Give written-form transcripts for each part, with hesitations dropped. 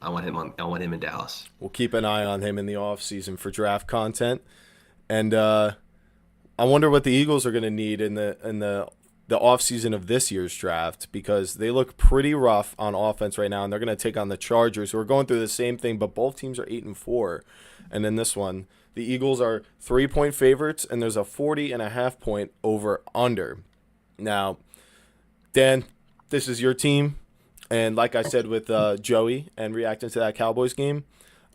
I want him in Dallas. We'll keep an eye on him in the offseason for draft content. And I wonder what the Eagles are going to need in the offseason of this year's draft, because they look pretty rough on offense right now, and they're going to take on the Chargers, who are going through the same thing, but both teams are 8-4. And in this one, the Eagles are 3-point favorites, and there's a 40.5 point over under. Now, Dan, this is your team, and like I said with Joey and reacting to that Cowboys game,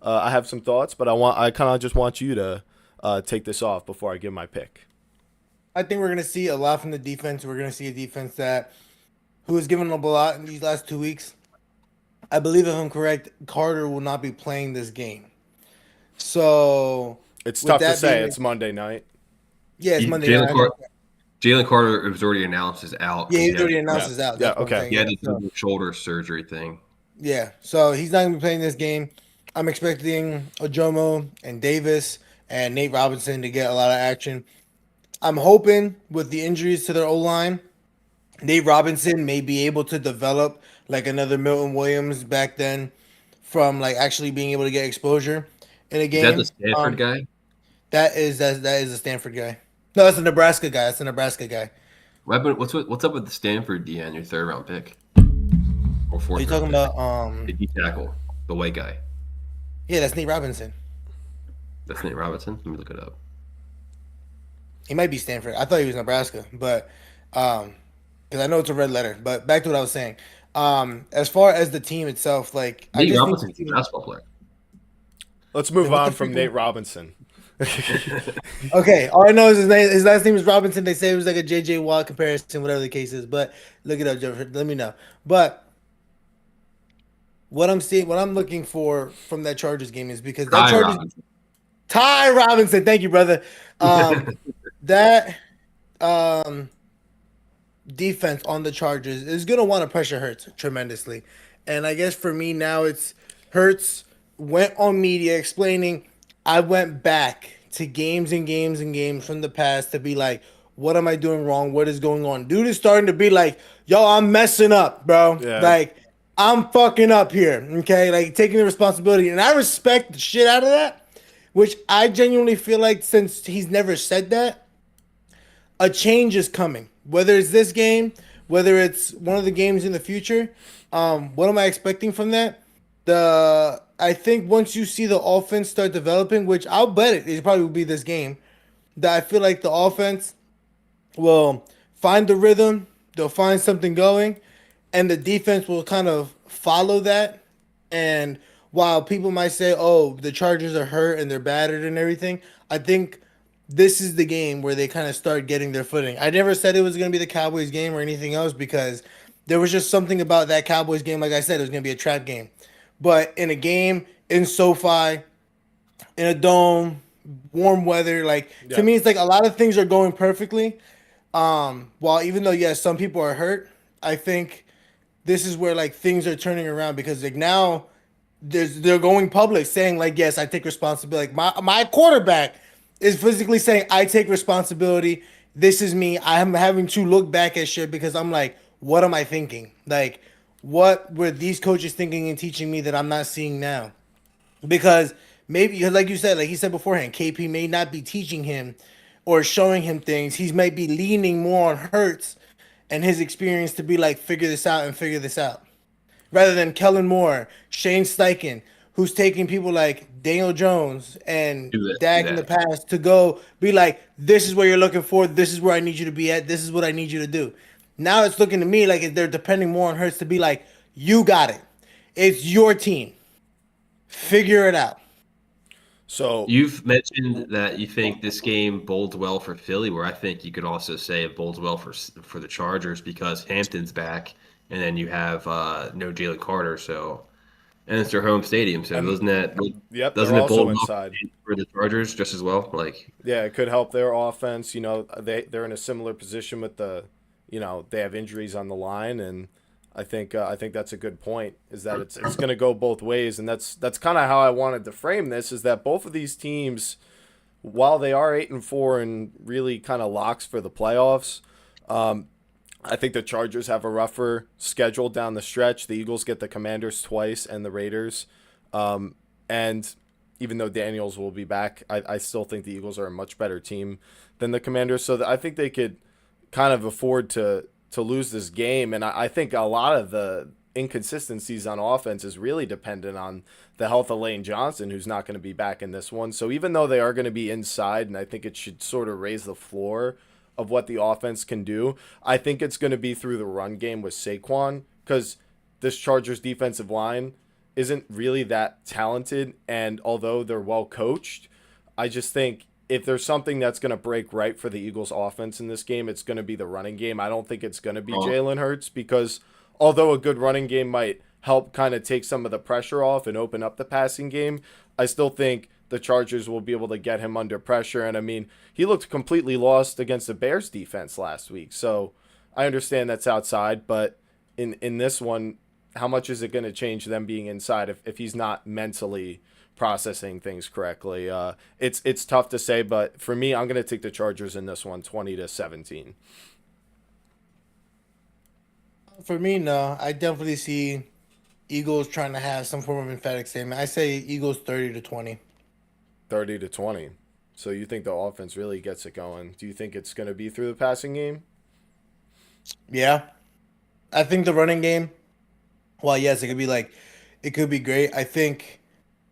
I have some thoughts, but I kind of just want you to take this off before I give my pick. I think we're going to see a lot from the defense. We're going to see a defense who has given up a lot in these last 2 weeks. I believe, if I'm correct, Carter will not be playing this game. So It's with tough to that say. being, It's Monday night. yeah, it's He- Monday Jalen night. Car- Jalen Carter was already announced as out Yeah, because he's already Yeah. announced his out. Yeah, That's what I'm okay. saying. he had Yeah. to do the shoulder surgery thing. Yeah, so he's not going to be playing this game. I'm expecting Ojomo and Davis and Nate Robinson to get a lot of action. I'm hoping with the injuries to their O-line, Nate Robinson may be able to develop like another Milton Williams back then, from like actually being able to get exposure in a Is that the game. Stanford guy? That is a Stanford guy. No, that's a Nebraska guy. That's a Nebraska guy. What's up with the Stanford DN, your third round pick or Are fourth you round talking pick? about The D tackle, the white guy. yeah, that's Nate Robinson. That's Nate Robinson. Let me look it up. He might be Stanford. I thought he was Nebraska, but because I know it's a red letter. But back to what I was saying. As far as the team itself, like I Nate just think Robinson's a basketball player. Let's move What the on freak from is- Nate Robinson. okay, all I know is his last name is Robinson. They say it was like a JJ Watt comparison, whatever the case is. But look it up, Jennifer. Let me know. But what I'm looking for from that Chargers game is because that Ty Chargers Robinson. Ty Robinson, thank you, brother. That defense on the Chargers is gonna want to pressure Hurts tremendously, and I guess for me now it's Hurts went on media explaining. I went back to games and games and games from the past to be like, what am I doing wrong? What is going on? Dude is starting to be like, yo, I'm messing up, bro. Yeah. Like, I'm fucking up here. Okay. Like, taking the responsibility. And I respect the shit out of that, which I genuinely feel like since he's never said that, a change is coming. Whether it's this game, whether it's one of the games in the future, what am I expecting from that? I think once you see the offense start developing, which I'll bet it probably will be this game, that I feel like the offense will find the rhythm, they'll find something going, and the defense will kind of follow that. And while people might say, "Oh, the Chargers are hurt and they're battered and everything," I think this is the game where they kind of start getting their footing. I never said it was going to be the Cowboys game or anything else because there was just something about that Cowboys game. Like I said, it was going to be a trap game. But in a game in SoFi, in a dome, warm weather, like to me, it's like a lot of things are going perfectly. While even though yes, some people are hurt, I think this is where like things are turning around because like now they're going public saying like yes, I take responsibility. Like my quarterback is physically saying I take responsibility. This is me. I am having to look back at shit because I'm like, what am I thinking? Like, what were these coaches thinking and teaching me that I'm not seeing now? Because maybe, like you said, like he said beforehand, KP may not be teaching him or showing him things. He might be leaning more on Hurts and his experience to be like, figure this out and figure this out. Rather than Kellen Moore, Shane Steichen, who's taking people like Daniel Jones and Do this, Dak do in the that. past to go be like, this is where you're looking for. This is where I need you to be at. This is what I need you to do. Now it's looking to me like they're depending more on Hurts to be like, you got it. It's your team. Figure it out. So You've mentioned that you think this game bodes well for Philly, where I think you could also say it bodes well for the Chargers because Hampton's back, and then you have no Jalen Carter, so and it's their home stadium, so yep, doesn't they're it bode also well inside. for the Chargers just as well? Like Yeah, it could help their offense. You know, they're in a similar position with they have injuries on the line, and I think that's a good point. Is that it's going to go both ways, and that's kind of how I wanted to frame this. Is that both of these teams, while they are 8-4 and really kind of locks for the playoffs, I think the Chargers have a rougher schedule down the stretch. The Eagles get the Commanders twice and the Raiders. And even though Daniels will be back, I still think the Eagles are a much better team than the Commanders. So I think they could kind of afford to lose this game. And I think a lot of the inconsistencies on offense is really dependent on the health of Lane Johnson, who's not going to be back in this one. So even though they are going to be inside, and I think it should sort of raise the floor of what the offense can do, I think it's going to be through the run game with Saquon, because this Chargers defensive line isn't really that talented. And although they're well coached, I just think if there's something that's going to break right for the Eagles offense in this game, it's going to be the running game. I don't think it's going to be Wrong. Jalen Hurts, because although a good running game might help kind of take some of the pressure off and open up the passing game, I still think the Chargers will be able to get him under pressure. And I mean, he looked completely lost against the Bears defense last week. So I understand that's outside, but in this one, how much is it going to change them being inside if he's not mentally processing things correctly? It's tough to say, but for me, I'm going to take the Chargers in this one, 20-17. For me, no. I definitely see Eagles trying to have some form of emphatic statement. I say Eagles 30-20. 30-20. So you think the offense really gets it going? Do you think it's going to be through the passing game? Yeah. I think the running game, well, yes, it could be great. I think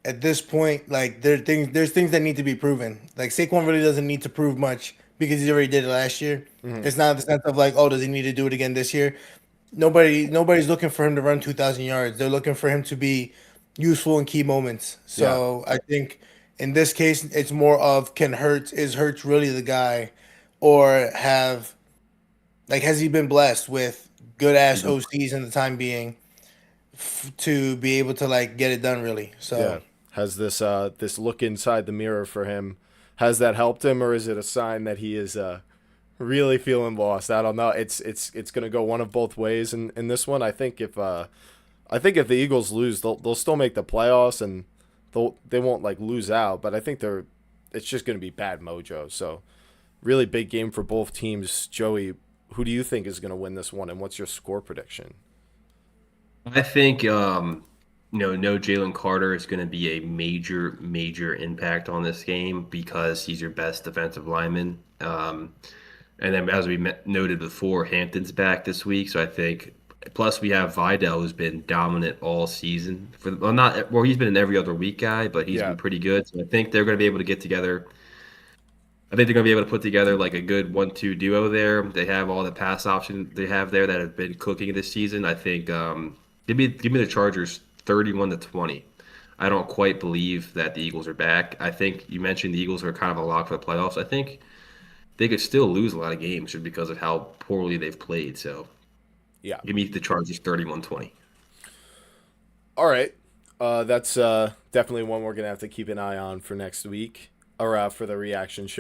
at this point, like there's things that need to be proven. Like Saquon really doesn't need to prove much because he already did it last year. Mm-hmm. It's not the sense of like, oh, does he need to do it again this year? Nobody's looking for him to run 2,000 yards. They're looking for him to be useful in key moments. Yeah. So I think in this case, it's more of is Hurts really the guy, or has he been blessed with good ass Mhm. OCs in the time being to be able to like get it done really? Yeah. So Has this look inside the mirror for him, has that helped him, or is it a sign that he is really feeling lost? I don't know. It's gonna go one of both ways in this one. I think if the Eagles lose, they'll still make the playoffs, and they won't like lose out. But I think it's just gonna be bad mojo. So really big game for both teams. Joey, who do you think is gonna win this one, and what's your score prediction? I think no Jalen Carter is going to be a major impact on this game because he's your best defensive lineman. And then as we noted before, Hampton's back this week, so I think. Plus, we have Vidal, who's been dominant all season. He's been an every other week guy, but he's Yeah, been pretty good. So I think they're going to be able to get together. I think they're going to be able to put together like a good 1-2 duo there. They have all the pass options they have there that have been cooking this season. I think give me the Chargers 31-20. I don't quite believe that the Eagles are back. I think you mentioned the Eagles are kind of a lock for the playoffs. I think they could still lose a lot of games just because of how poorly they've played. So yeah. give me the Chargers 31-20. All right. That's definitely one we're gonna have to keep an eye on for next week, or for the reaction show.